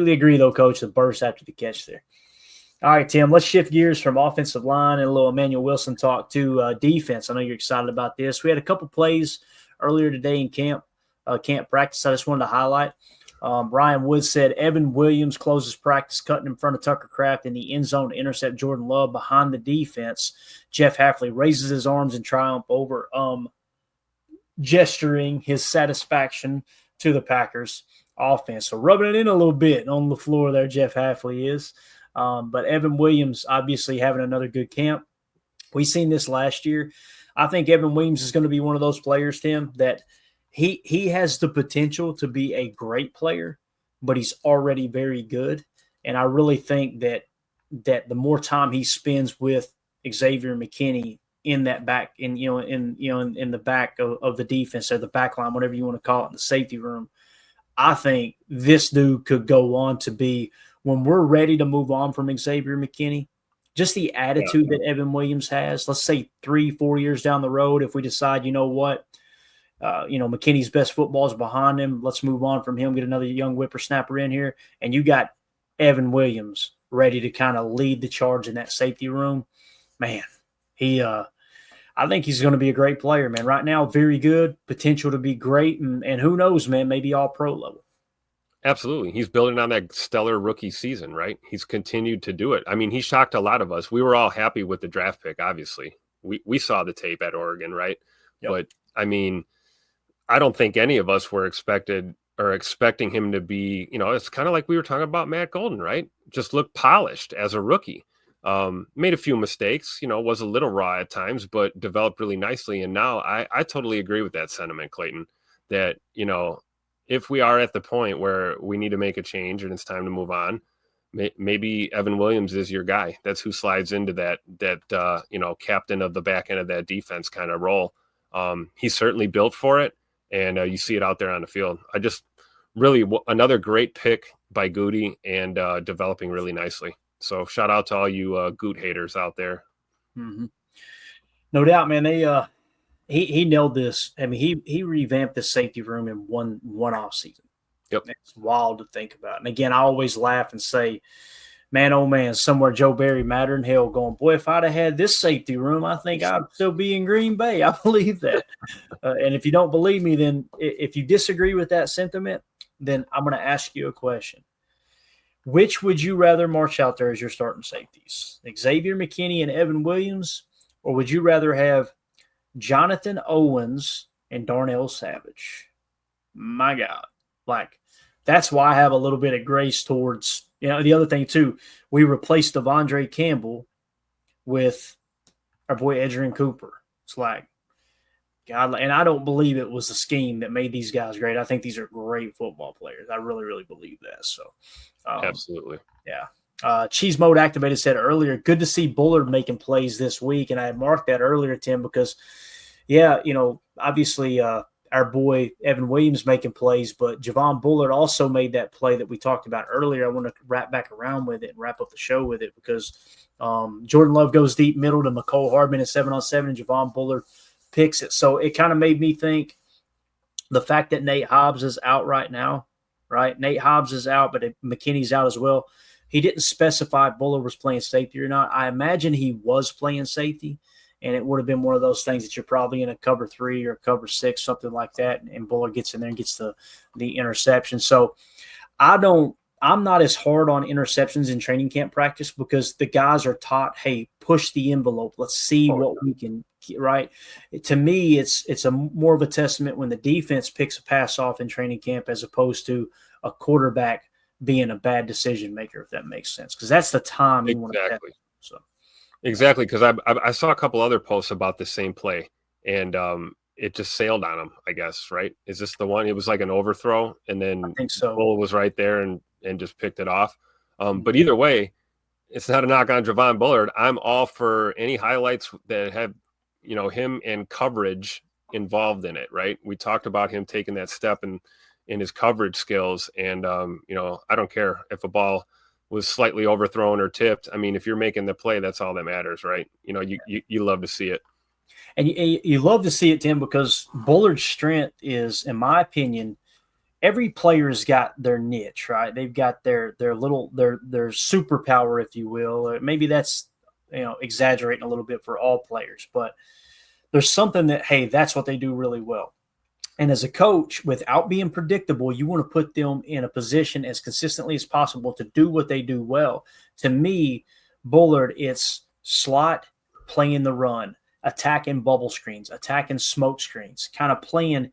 agree, though, Coach, the burst after the catch there. All right, Tim, let's shift gears from offensive line and a little Emmanuel Wilson talk to defense. I know you're excited about this. We had a couple plays earlier today in camp practice I just wanted to highlight. Ryan Wood said Evan Williams closes practice cutting in front of Tucker Kraft in the end zone to intercept Jordan Love behind the defense. Jeff Hafley raises his arms in triumph over gesturing his satisfaction to the Packers offense. So rubbing it in a little bit on the floor there, Jeff Hafley is. But Evan Williams obviously having another good camp. We seen this last year. I think Evan Williams is going to be one of those players, Tim, that he has the potential to be a great player, but he's already very good. And I really think that the more time he spends with Xavier McKinney in that back, in the back of the defense or the back line, whatever you want to call it, in the safety room, I think this dude could go on to be, when we're ready to move on from Xavier McKinney, just the attitude that Evan Williams has, let's say 3-4 years down the road, if we decide, you know what, McKinney's best football is behind him, let's move on from him, get another young whippersnapper in here, and you got Evan Williams ready to kind of lead the charge in that safety room, man, I think he's going to be a great player, man. Right now, very good, potential to be great, and who knows, man, maybe all pro level. Absolutely. He's building on that stellar rookie season, right? He's continued to do it. I mean, he shocked a lot of us. We were all happy with the draft pick, obviously. We saw the tape at Oregon, right? Yep. But, I mean, I don't think any of us were expecting him to be, it's kind of like we were talking about Matt Golden, right? Just look polished as a rookie. Made a few mistakes, was a little raw at times, but developed really nicely. And now I totally agree with that sentiment, Clayton, that, if we are at the point where we need to make a change and it's time to move on, maybe Evan Williams is your guy. That's who slides into that captain of the back end of that defense kind of role. He's certainly built for it, and you see it out there on the field. I just really another great pick by Goody and developing really nicely. So shout out to all you Goot haters out there. Mm-hmm. No doubt, man. He nailed this. I mean, he revamped the safety room in one off season. Yep. It's wild to think about. And again, I always laugh and say, man, oh man, somewhere Joe Barry madder than hell going, boy, if I'd have had this safety room, I think I'd still be in Green Bay. I believe that. And if you don't believe me, then if you disagree with that sentiment, then I'm going to ask you a question. Which would you rather march out there as your starting safeties? Xavier McKinney and Evan Williams, or would you rather have Jonathan Owens and Darnell Savage? My God. That's why I have a little bit of grace towards, the other thing too, we replaced Devondre Campbell with our boy Adrian Cooper. It's like, God, and I don't believe it was the scheme that made these guys great. I think these are great football players. I really, really believe that. So, absolutely. Yeah. Cheese Mode Activated said earlier, good to see Bullard making plays this week. And I marked that earlier, Tim, because, obviously our boy Evan Williams making plays, but Javon Bullard also made that play that we talked about earlier. I want to wrap back around with it and wrap up the show with it because Jordan Love goes deep middle to McCole Hardman at 7-on-7, and Javon Bullard picks it. So it kind of made me think the fact that Nate Hobbs is out right now, right? Nate Hobbs is out, but McKinney's out as well. He didn't specify if Bullard was playing safety or not. I imagine he was playing safety, and it would have been one of those things that you're probably in a cover 3 or cover 6, something like that, and Bullard gets in there and gets the interception. So I'm not as hard on interceptions in training camp practice because the guys are taught, hey, push the envelope. Let's see what we can get, right? To me, it's a more of a testament when the defense picks a pass off in training camp as opposed to a quarterback being a bad decision maker, if that makes sense. Because that's the time you want to test. So. Exactly, because I saw a couple other posts about the same play, and it just sailed on him, I guess, right? Is this the one? It was like an overthrow, and then I think so. Bull was right there and just picked it off. But either way, it's not a knock on Javon Bullard. I'm all for any highlights that have, him and coverage involved in it, right? We talked about him taking that step in his coverage skills, and I don't care if a ball was slightly overthrown or tipped. I mean, if you're making the play, that's all that matters, right? You love to see it. And you love to see it, Tim, because Bullard's strength is, in my opinion, every player's got their niche, right? They've got their superpower, if you will. Or maybe that's exaggerating a little bit for all players, but there's something that, hey, that's what they do really well. And as a coach, without being predictable, you want to put them in a position as consistently as possible to do what they do well. To me, Bullard, it's slot, playing the run, attacking bubble screens, attacking smoke screens, kind of playing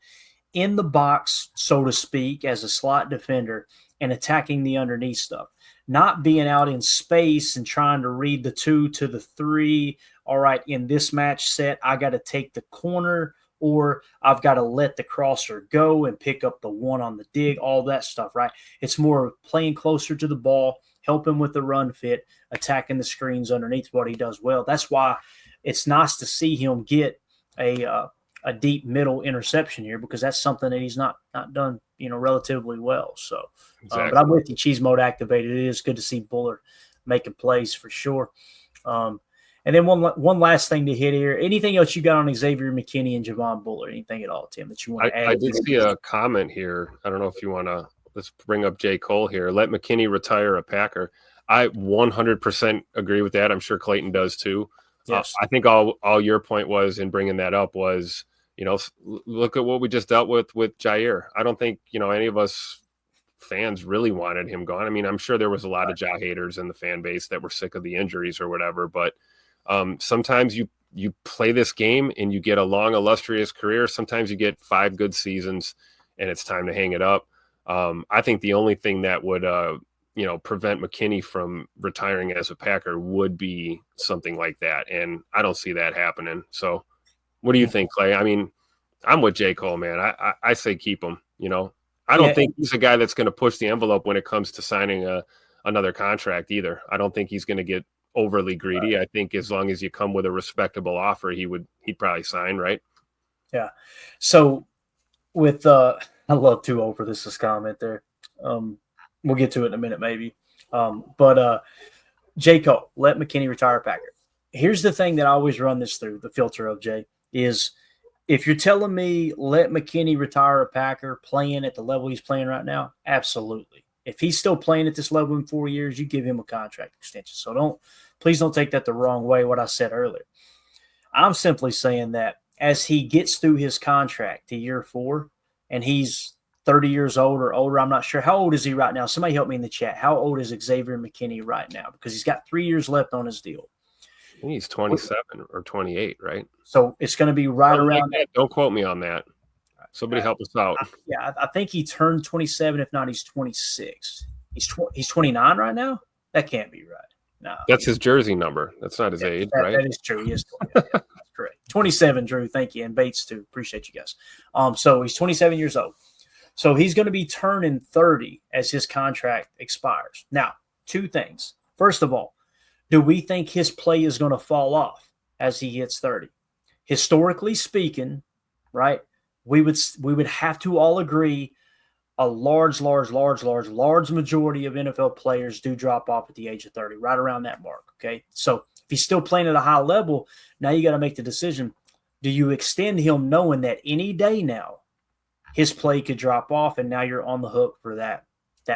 in the box, so to speak, as a slot defender and attacking the underneath stuff. Not being out in space and trying to read the 2 to the 3. All right, in this match set, I got to take the corner, or I've got to let the crosser go and pick up the 1 on the dig, all that stuff, right? It's more playing closer to the ball, helping with the run fit, attacking the screens underneath, what he does well. That's why it's nice to see him get a deep middle interception here, because that's something that he's not done, relatively well. So, exactly. But I'm with you. Cheese mode activated. It is good to see Bullard making plays for sure. And then one last thing to hit here. Anything else you got on Xavier McKinney and Javon Bullard? Anything at all, Tim, that you want to add? I did see a comment here. I don't know if you want to. Let's bring up J. Cole here. Let McKinney retire a Packer. I 100% agree with that. I'm sure Clayton does too. Yes. I think all your point was in bringing that up was, look at what we just dealt with Jair. I don't think, any of us fans really wanted him gone. I mean, I'm sure there was a lot of Ja haters in the fan base that were sick of the injuries or whatever, but sometimes you play this game and you get a long, illustrious career. Sometimes you get 5 good seasons and it's time to hang it up. I think the only thing that would, prevent McKinney from retiring as a Packer would be something like that. And I don't see that happening. So what do you think, Clay? I mean, I'm with J. Cole, man. I say keep him, I don't think he's a guy that's going to push the envelope when it comes to signing another contract either. I don't think he's going to get overly greedy. Right. I think as long as you come with a respectable offer, he'd probably sign, right? Yeah. So with I love too old for this comment there. We'll get to it in a minute, maybe. But J. Cole, let McKinney retire Packer. Here's the thing that I always run this through the filter of, Jay, is if you're telling me let McKinney retire a Packer playing at the level he's playing right now, absolutely. If he's still playing at this level in 4 years, you give him a contract extension. So please don't take that the wrong way, what I said earlier. I'm simply saying that as he gets through his contract to year 4 and he's 30 years old or older, I'm not sure. How old is he right now? Somebody help me in the chat. How old is Xavier McKinney right now? Because he's got 3 years left on his deal. I think he's 27 or 28, right? So it's going to be right around that. Don't quote me on that. Somebody help us out. I think he turned 27. If not, he's 26. He's 29 right now? That can't be right. No. That's his jersey number. That's not his age, right? That is true. He is 20. That's correct. 27, Drew. Thank you. And Bates, too. Appreciate you guys. So he's 27 years old. So he's going to be turning 30 as his contract expires. Now, 2 things. First of all, do we think his play is going to fall off as he hits 30? Historically speaking, right, we would have to all agree a large majority of NFL players do drop off at the age of 30, right around that mark, okay? So if he's still playing at a high level, now you got to make the decision. Do you extend him knowing that any day now his play could drop off and now you're on the hook for that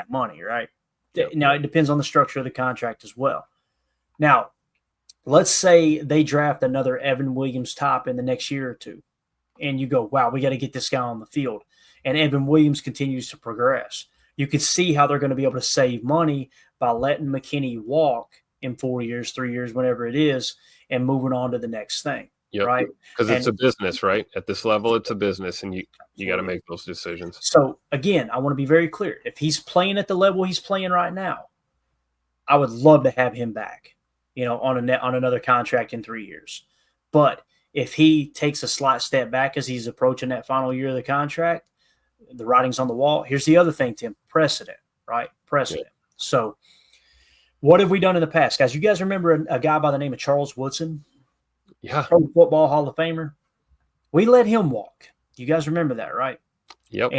money, right? Yep. Now, it depends on the structure of the contract as well. Now, let's say they draft another Evan Williams top in the next year or 2, and you go, wow, we got to get this guy on the field. And Evan Williams continues to progress. You could see how they're going to be able to save money by letting McKinney walk in 4 years, 3 years, whatever it is, and moving on to the next thing. Yep. Right? Because it's a business, right? At this level, it's a business, and you got to make those decisions. So, again, I want to be very clear. If he's playing at the level he's playing right now, I would love to have him back, on another contract in 3 years. But if he takes a slight step back as he's approaching that final year of the contract, the writing's on the wall. Here's the other thing, Tim, precedent, right? Precedent. Yeah. So what have we done in the past? Guys, you guys remember a guy by the name of Charles Woodson? Yeah. Pro Football Hall of Famer. We let him walk. You guys remember that, right? Yep.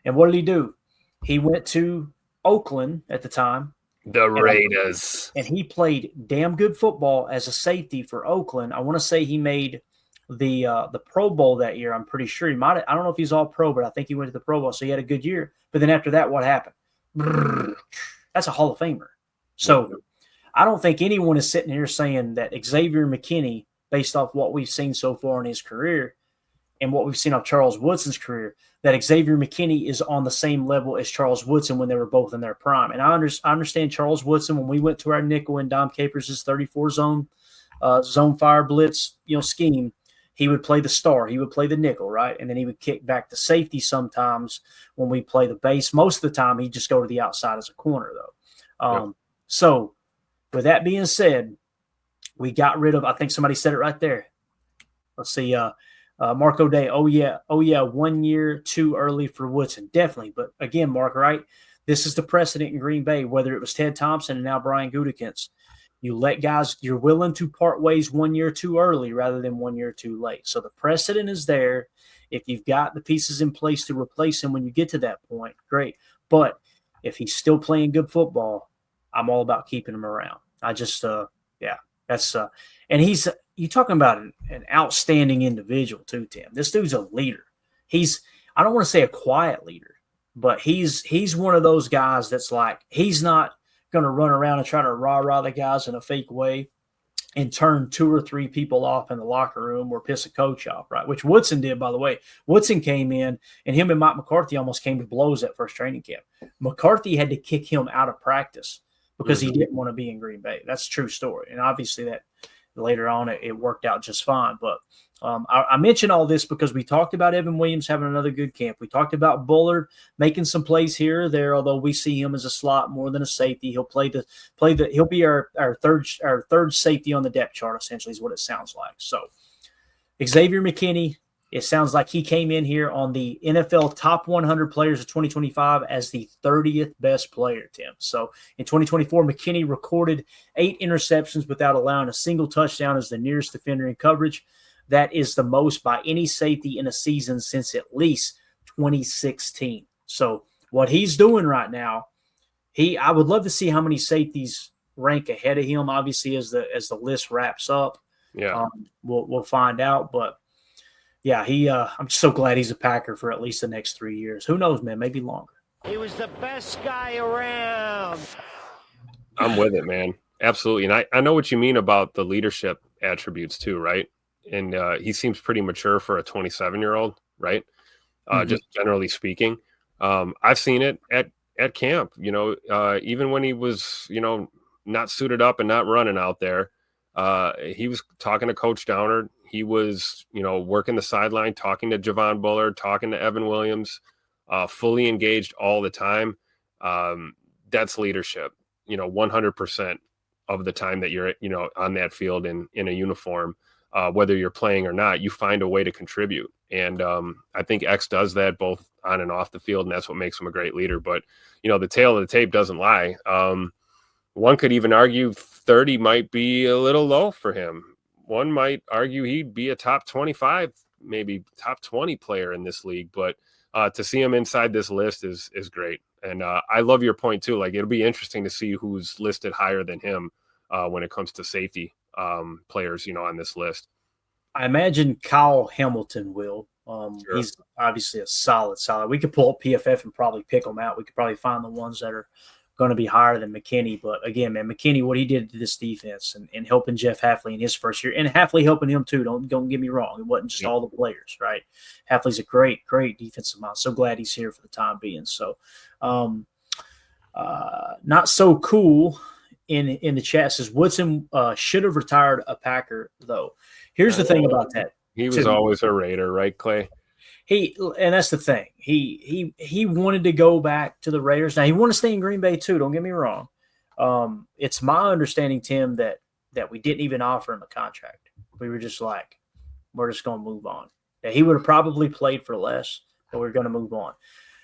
And what did he do? He went to Oakland at the time. The Raiders. And he played damn good football as a safety for Oakland. I want to say he made the Pro Bowl that year. I'm pretty sure he might. I don't know if he's all pro, but I think he went to the Pro Bowl, so he had a good year. But then after that, what happened? That's a Hall of Famer. So I don't think anyone is sitting here saying that Xavier McKinney, based off what we've seen so far in his career and what we've seen of Charles Woodson's career, that Xavier McKinney is on the same level as Charles Woodson when they were both in their prime. And I understand Charles Woodson, when we went to our nickel and Dom Capers' 34 zone fire blitz, scheme, he would play the star. He would play the nickel, right? And then he would kick back to safety sometimes when we play the base. Most of the time, he'd just go to the outside as a corner, though. So with that being said, we got rid of, I think somebody said it right there. Let's see, Marco Day. Oh yeah, 1 year too early for Woodson. Definitely. But again, Mark, right? This is the precedent in Green Bay, whether it was Ted Thompson and now Brian Gutekunst. You let guys, you're willing to part ways 1 year too early rather than 1 year too late. So the precedent is there. If you've got the pieces in place to replace him when you get to that point, great. But if he's still playing good football, I'm all about keeping him around. I just, that's, and you're talking about an outstanding individual too, Tim. This dude's a leader. I don't want to say a quiet leader, but he's one of those guys that's like, he's not going to run around and try to rah-rah the guys in a fake way and turn 2 or 3 people off in the locker room or piss a coach off, right? Which Woodson did, by the way. Woodson came in, and him and Mike McCarthy almost came to blows at first training camp. McCarthy had to kick him out of practice because he didn't want to be in Green Bay. That's a true story. And obviously that later on it worked out just fine. But I mention all this because we talked about Evan Williams having another good camp. We talked about Bullard making some plays here or there, although we see him as a slot more than a safety. He'll he'll be our third safety on the depth chart, essentially, is what it sounds like. So Xavier McKinney, it sounds like he came in here on the NFL top 100 players of 2025 as the 30th best player, Tim. So in 2024, McKinney recorded 8 interceptions without allowing a single touchdown as the nearest defender in coverage. That is the most by any safety in a season since at least 2016. So what he's doing right now, I would love to see how many safeties rank ahead of him. Obviously, as the list wraps up, we'll find out. But yeah, I'm so glad he's a Packer for at least the next 3 years. Who knows, man? Maybe longer. He was the best guy around. I'm with it, man. Absolutely. And I know what you mean about the leadership attributes too, right? And he seems pretty mature for a 27-year-old, right? Just generally speaking. I've seen it at camp, even when he was, not suited up and not running out there. He was talking to Coach Downer. He was, working the sideline, talking to Javon Bullard, talking to Evan Williams, fully engaged all the time. That's leadership, 100% of the time that you're, on that field in a uniform. Whether you're playing or not, you find a way to contribute. And I think X does that both on and off the field, and that's what makes him a great leader. But, the tail of the tape doesn't lie. One could even argue 30 might be a little low for him. One might argue he'd be a top 25, maybe top 20 player in this league. But to see him inside this list is great. And I love your point, too. Like, it'll be interesting to see who's listed higher than him when it comes to safety players, on this list. I imagine Kyle Hamilton will. Sure. He's obviously a solid. We could pull up PFF and probably pick them out. We could probably find the ones that are going to be higher than McKinney. But again, man, McKinney, what he did to this defense and helping Jeff Hafley in his first year, and Hafley helping him too. Don't get me wrong. It wasn't just all the players, right? Hafley's a great defensive mind. So glad he's here for the time being. So not so cool. In the chat says Woodson should have retired a Packer, though. Here's the thing about that. He was always a Raider, right, Clay? And that's the thing. He wanted to go back to the Raiders. Now, he wanted to stay in Green Bay, too. Don't get me wrong. It's my understanding, Tim, that we didn't even offer him a contract. We were just like, we're just going to move on. Now, he would have probably played for less, but we're going to move on.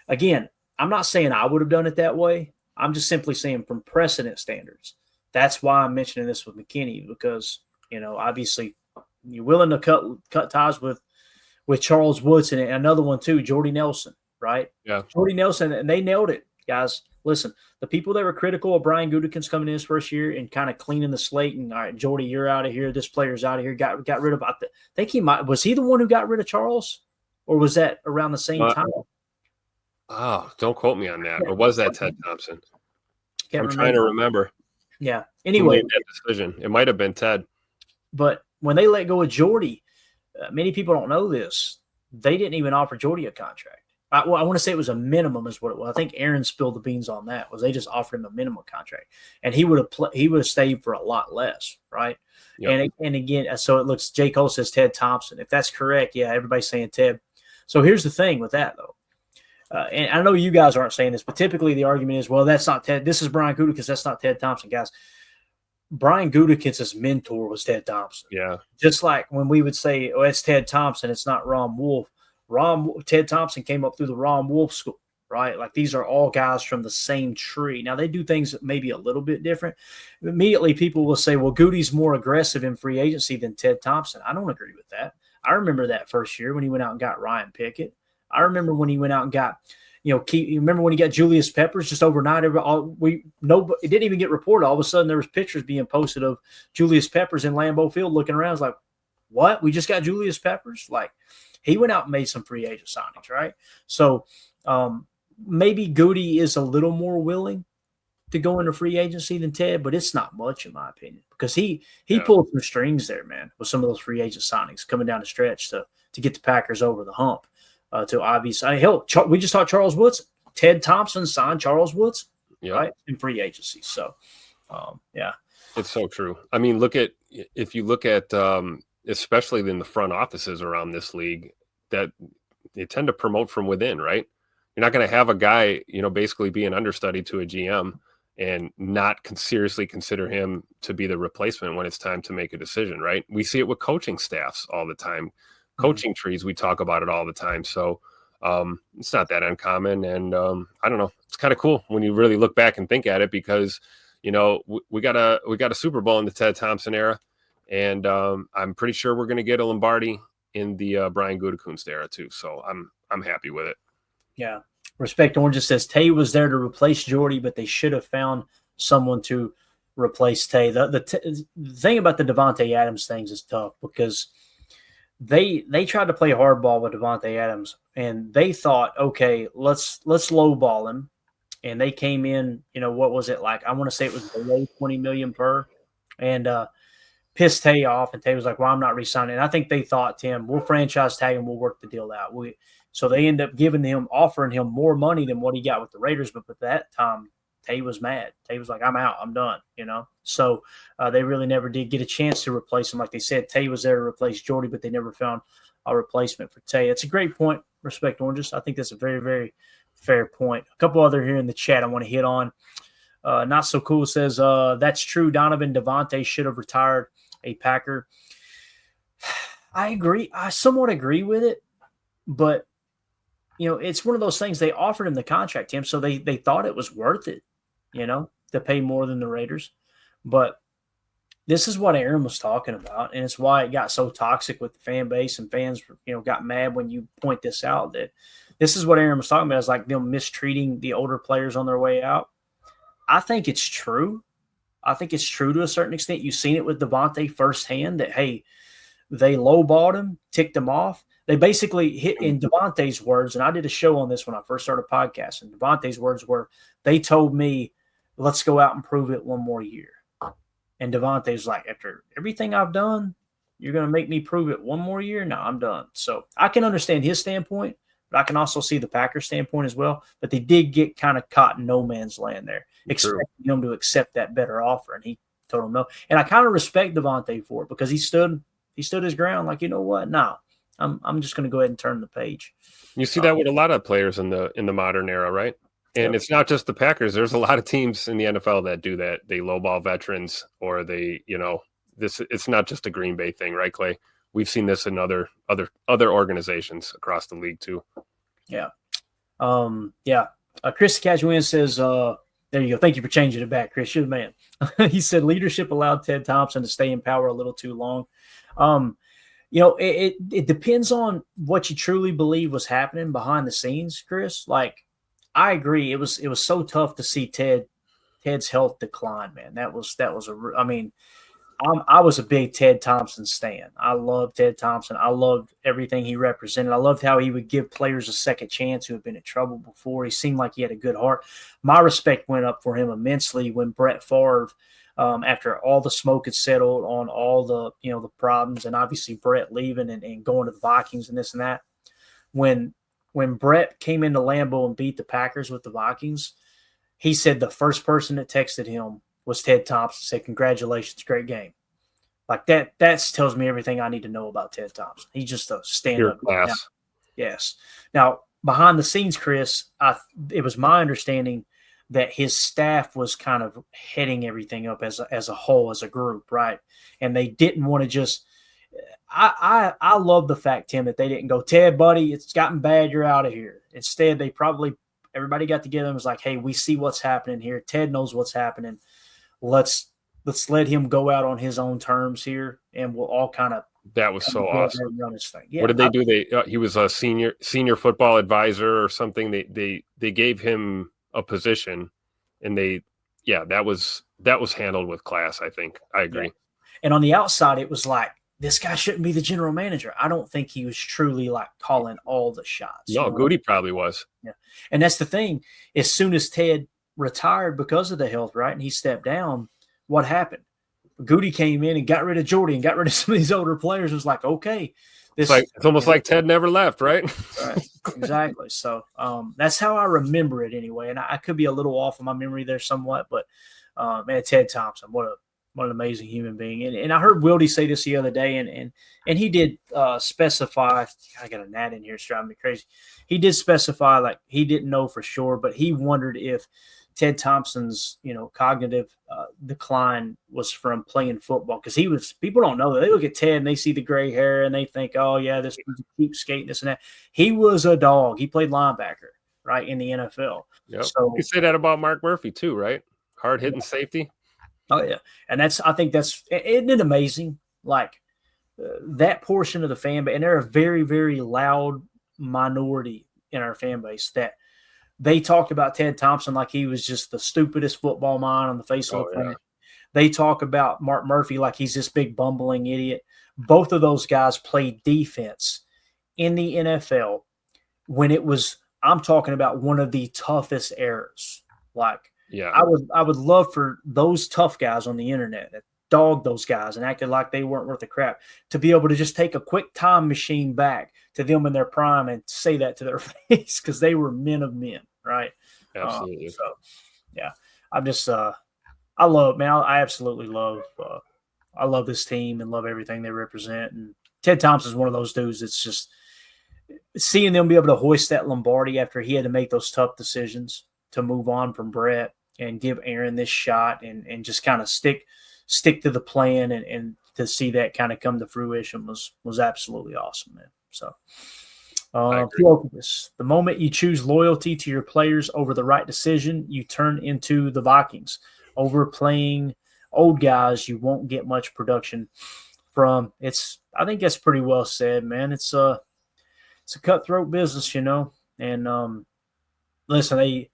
Again, I'm not saying I would have done it that way. I'm just simply saying from precedent standards. That's why I'm mentioning this with McKinney because, obviously you're willing to cut ties with Charles Woodson and another one too, Jordy Nelson, right? Yeah. Jordy Nelson, and they nailed it, guys. listen, the people that were critical of Brian Gutekunst coming in his first year and kind of cleaning the slate and, all right, Jordy, you're out of here. This player's out of here. Got rid of, I think he might, was he the one who got rid of Charles? Or was that around the same time? Oh, don't quote me on that. Or was that Ted Thompson? Can't trying to remember. Yeah. Anyway. Who made that decision? It might have been Ted. But when they let go of Jordy, many people don't know this. They didn't even offer Jordy a contract. I want to say it was a minimum is what it was. I think Aaron spilled the beans on that. Was they just offered him a minimum contract, and he would have stayed for a lot less, right? Yep. And again, so it looks. J. Cole says Ted Thompson. If that's correct, yeah, everybody's saying Ted. So here's the thing with that though, and I know you guys aren't saying this, but typically the argument is, well, that's not Ted. This is Brian Gutekunst. That's not Ted Thompson, guys. Brian Gutekunst's mentor was Ted Thompson. Yeah. Just like when we would say, oh, it's Ted Thompson, it's not Ron Wolf. Ted Thompson came up through the Ron Wolf school, right? Like these are all guys from the same tree. Now they do things maybe a little bit different. Immediately people will say, well, Goody's more aggressive in free agency than Ted Thompson. I don't agree with that. I remember that first year when he went out and got Ryan Pickett. I remember when he went out and got, you remember when he got Julius Peppers just overnight? It didn't even get reported. All of a sudden there was pictures being posted of Julius Peppers in Lambeau Field looking around. It's like, what? We just got Julius Peppers? Like, he went out and made some free agent signings, right? So maybe Goody is a little more willing to go into free agency than Ted, but it's not much in my opinion because he pulled some strings there, man, with some of those free agent signings coming down the stretch to get the Packers over the hump. To obviously, hell, we just talked Charles Woods. Ted Thompson signed Charles Woods, right, in free agency. So, yeah, it's so true. I mean, if you look at especially in the front offices around this league, that they tend to promote from within, right? You're not going to have a guy, basically be an understudy to a GM and not seriously consider him to be the replacement when it's time to make a decision, right? We see it with coaching staffs all the time. Coaching trees, we talk about it all the time. So it's not that uncommon. And I don't know. It's kind of cool when you really look back and think at it because, we got a Super Bowl in the Ted Thompson era. And I'm pretty sure we're going to get a Lombardi in the Brian Gutekunst era too. So I'm happy with it. Yeah. Respect Orange says Tay was there to replace Jordy, but they should have found someone to replace Tay. The thing about the Davante Adams things is tough because they tried to play hardball with Davante Adams, and they thought, okay, let's lowball him. And they came in, what was it like? I want to say it was below $20 million per, and pissed Tay off. And Tay was like, well, I'm not re-signing. And I think they thought, Tim, we'll franchise tag him, we'll work the deal out. So they end up offering him more money than what he got with the Raiders. But at that time, Tay was mad. Tay was like, I'm out. I'm done, So they really never did get a chance to replace him. Like they said, Tay was there to replace Jordy, but they never found a replacement for Tay. It's a great point, Respect Oranges. I think that's a very, very fair point. A couple other here in the chat I want to hit on. Not So Cool says, that's true. Donovan Davante should have retired a Packer. I agree. I somewhat agree with it, but it's one of those things. They offered him the contract, Tim, so they thought it was worth it, to pay more than the Raiders. But this is what Aaron was talking about, and it's why it got so toxic with the fan base, and fans, got mad when you point this out, that this is what Aaron was talking about, is like them mistreating the older players on their way out. I think it's true. I think it's true to a certain extent. You've seen it with Davante firsthand that, hey, they lowballed him, ticked him off. They basically hit, in Davante's words, and I did a show on this when I first started podcasting. Davante's words were, they told me, let's go out and prove it one more year. And Davante's like, after everything I've done, you're going to make me prove it one more year? No, I'm done. So I can understand his standpoint, but I can also see the Packers standpoint as well. But they did get kind of caught in no man's land there, expecting him to accept that better offer. And he told him no. And I kind of respect Davante for it because he stood his ground. Like, you know what? No, I'm just going to go ahead and turn the page. You see that with a lot of players in the modern era, right? And It's not just the Packers. There's a lot of teams in the NFL that do that. They lowball veterans, or they, it's not just a Green Bay thing, right, Clay? We've seen this in other organizations across the league too. Yeah. Chris Casuin says, there you go. Thank you for changing it back, Chris. You're the man. He said leadership allowed Ted Thompson to stay in power a little too long. It depends on what you truly believe was happening behind the scenes, Chris. Like, I agree. It was so tough to see Ted's health decline, man. That was I mean, I was a big Ted Thompson stan. I loved Ted Thompson. I loved everything he represented. I loved how he would give players a second chance who had been in trouble before. He seemed like he had a good heart. My respect went up for him immensely when Brett Favre, after all the smoke had settled on all the the problems, and obviously Brett leaving and going to the Vikings and this and that. When Brett came into Lambeau and beat the Packers with the Vikings, he said the first person that texted him was Ted Thompson, said, "Congratulations, great game." Like that tells me everything I need to know about Ted Thompson. He's just a stand-up class. Now, yes. Now, behind the scenes, Chris, it was my understanding that his staff was kind of heading everything up as a whole, as a group, right? And they didn't want to just I love the fact, Tim, that they didn't go, "Ted, buddy, it's gotten bad, you're out of here." Instead, everybody got together and was like, "Hey, we see what's happening here. Ted knows what's happening. Let's let him go out on his own terms here, and we'll all kind of." That was so awesome. Run his thing. Yeah, what did they do? He was a senior football advisor or something. They gave him a position, and that was handled with class. I think I agree. Yeah. And on the outside, it was like, this guy shouldn't be the general manager. I don't think he was truly like calling all the shots. No, Goody probably was. Yeah, and that's the thing. As soon as Ted retired because of the health, right, and he stepped down, what happened? Goody came in and got rid of Jordy and got rid of some of these older players. It was like, okay, it's almost like Ted never left, right? Right, exactly. So that's how I remember it anyway. And I could be a little off of my memory there somewhat, but man, Ted Thompson, what an amazing human being. And I heard Wildy say this the other day, and he did specify. I got a gnat in here, it's driving me crazy. He did specify, like, he didn't know for sure, but he wondered if Ted Thompson's cognitive decline was from playing football, because people don't know that. They look at Ted and they see the gray hair and they think, oh yeah, this was a cheapskate, this and that. He was a dog. He played linebacker, right, in the NFL. Yep. So you say that about Mark Murphy too, right? Hard hitting safety. Oh yeah, and I think that's, isn't it amazing? Like that portion of the fan base, and they're a very, very loud minority in our fan base, that they talked about Ted Thompson like he was just the stupidest football mind on the face of the planet. They talk about Mark Murphy like he's this big bumbling idiot. Both of those guys played defense in the NFL when it was, I'm talking about one of the toughest eras. Like, yeah, I would love for those tough guys on the internet that dogged those guys and acted like they weren't worth a crap to be able to just take a quick time machine back to them in their prime and say that to their face, because they were men of men, right? Absolutely. So, yeah, I'm just I absolutely love I love this team and love everything they represent. And Ted Thompson's one of those dudes that's just, seeing them be able to hoist that Lombardi after he had to make those tough decisions to move on from Brett and give Aaron this shot and just kind of stick to the plan and to see that kind of come to fruition was absolutely awesome, man. So the moment you choose loyalty to your players over the right decision, you turn into the Vikings. Over playing old guys, you won't get much production from. I think that's pretty well said, man. It's a cutthroat business, and listen,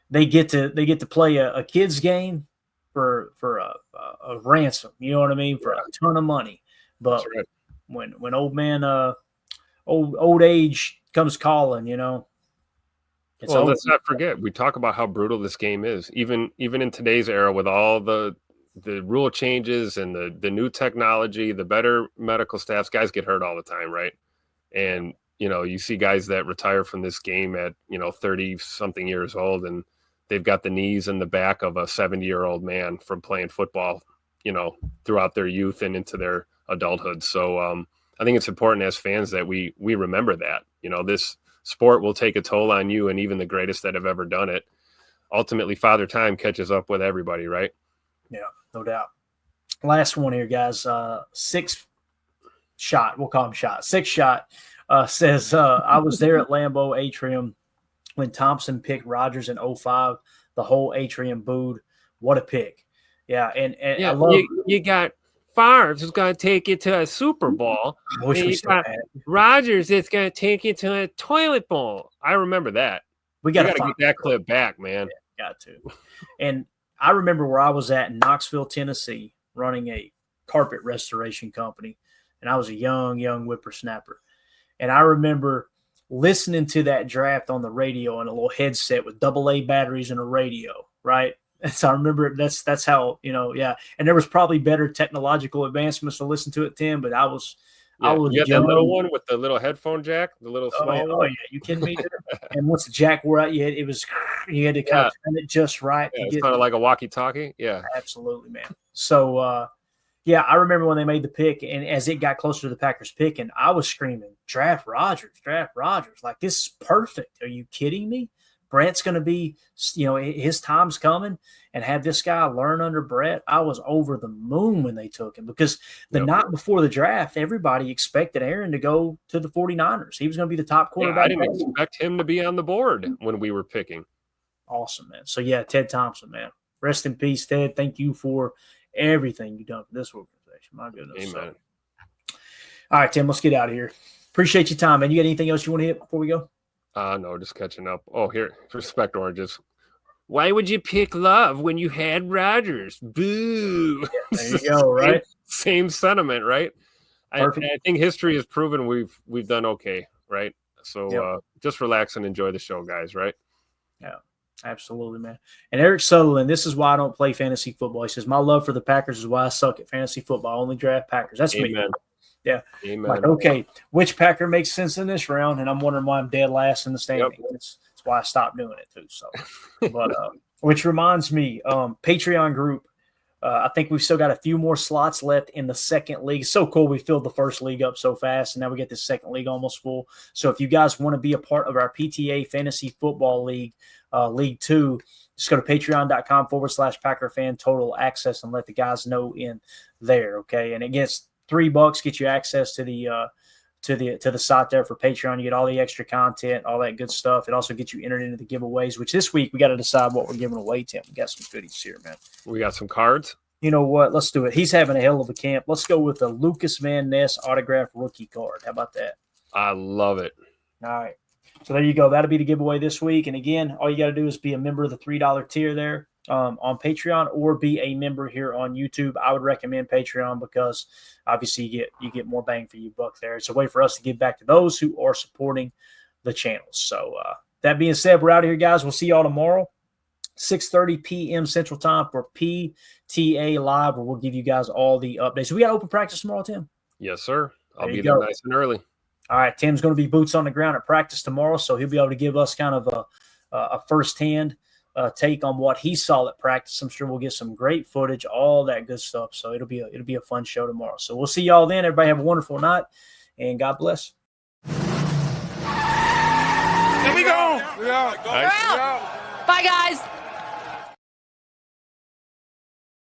they get to play a kid's game for a ransom, you know what I mean, for a ton of money. But right, when old man old age comes calling, let's not forget, we talk about how brutal this game is, even in today's era, with all the rule changes and the new technology, the better medical staffs. Guys get hurt all the time, right? And you see guys that retire from this game at 30 something years old, and they've got the knees and the back of a 70-year-old man from playing football, throughout their youth and into their adulthood. So I think it's important as fans that we remember that, this sport will take a toll on you and even the greatest that have ever done it. Ultimately, Father Time catches up with everybody, right? Yeah, no doubt. Last one here, guys. Six shot. We'll call him shot. Six shot says, I was there at Lambeau Atrium when Thompson picked Rodgers in 2005. The whole atrium booed. What a pick. Yeah, and I love you got Favre who's going to take you to a Super Bowl. I wish we still had Rodgers, it's going to take you to a toilet bowl. I remember that. We got to get that clip back, man. Yeah, got to. And I remember where I was at in Knoxville, Tennessee, running a carpet restoration company, and I was a young whippersnapper. And I remember listening to that draft on the radio on a little headset with AA batteries and a radio, right? And so I remember that's how, yeah. And there was probably better technological advancements to listen to it, Tim, but I was you had that little one with the little headphone jack, the little small one. Oh, yeah. You kidding me? And once the jack wore out, you had to kind of turn it just right. Yeah, it's kind of like a walkie-talkie. Yeah. Absolutely, man. So, I remember when they made the pick, and as it got closer to the Packers picking, I was screaming, draft Rodgers. Like, this is perfect. Are you kidding me? Brett's going to be, his time's coming, and have this guy learn under Brett. I was over the moon when they took him, because the night before the draft, everybody expected Aaron to go to the 49ers. He was going to be the top quarterback. I didn't expect him to be on the board when we were picking. Awesome, man. So, Ted Thompson, man. Rest in peace, Ted. Thank you for everything you've done for this organization. My goodness. Amen. All right, Tim, let's get out of here. Appreciate your time, man. You got anything else you want to hit before we go? No, just catching up. Oh, here, respect oranges. Why would you pick Love when you had Rodgers? Boo. Yeah, there you go, right? Same sentiment, right? I think history has proven we've done okay, right? So just relax and enjoy the show, guys, right? Yeah, absolutely, man. And Eric Sutherland, this is why I don't play fantasy football. He says, my love for the Packers is why I suck at fantasy football. I only draft Packers. That's me. Yeah. Amen. Like, okay, which Packer makes sense in this round? And I'm wondering why I'm dead last in the standings. Yep. That's why I stopped doing it too. So, but which reminds me, Patreon group. I think we've still got a few more slots left in the second league. So cool. We filled the first league up so fast, and now we get the second league almost full. So if you guys want to be a part of our PTA Fantasy Football League, League 2, just go to patreon.com/Packer Fan Total Access and let the guys know in there. Okay. And it gets $3, get you access to the site there for Patreon. You get all the extra content, all that good stuff. It also gets you entered into the giveaways, which this week we got to decide what we're giving away, Tim. We got some goodies here, man. We got some cards. You know what? Let's do it. He's having a hell of a camp. Let's go with the Lucas Van Ness autographed rookie card. How about that? I love it. All right. So there you go. That'll be the giveaway this week. And again, all you got to do is be a member of the $3 tier there on Patreon, or be a member here on YouTube. I would recommend Patreon because obviously you get more bang for your buck there. It's a way for us to give back to those who are supporting the channel. So that being said, we're out of here, guys. We'll see y'all tomorrow, 6:30 p.m. Central Time for PTA Live, where we'll give you guys all the updates. So we got open practice tomorrow, Tim? Yes, sir. I'll be there nice and early. All right. Tim's going to be boots on the ground at practice tomorrow, so he'll be able to give us kind of a firsthand take on what he saw at practice. I'm sure we'll get some great footage, all that good stuff. So it'll be a fun show tomorrow. So we'll see y'all then. Everybody have a wonderful night, and God bless. Here we go. Bye, guys.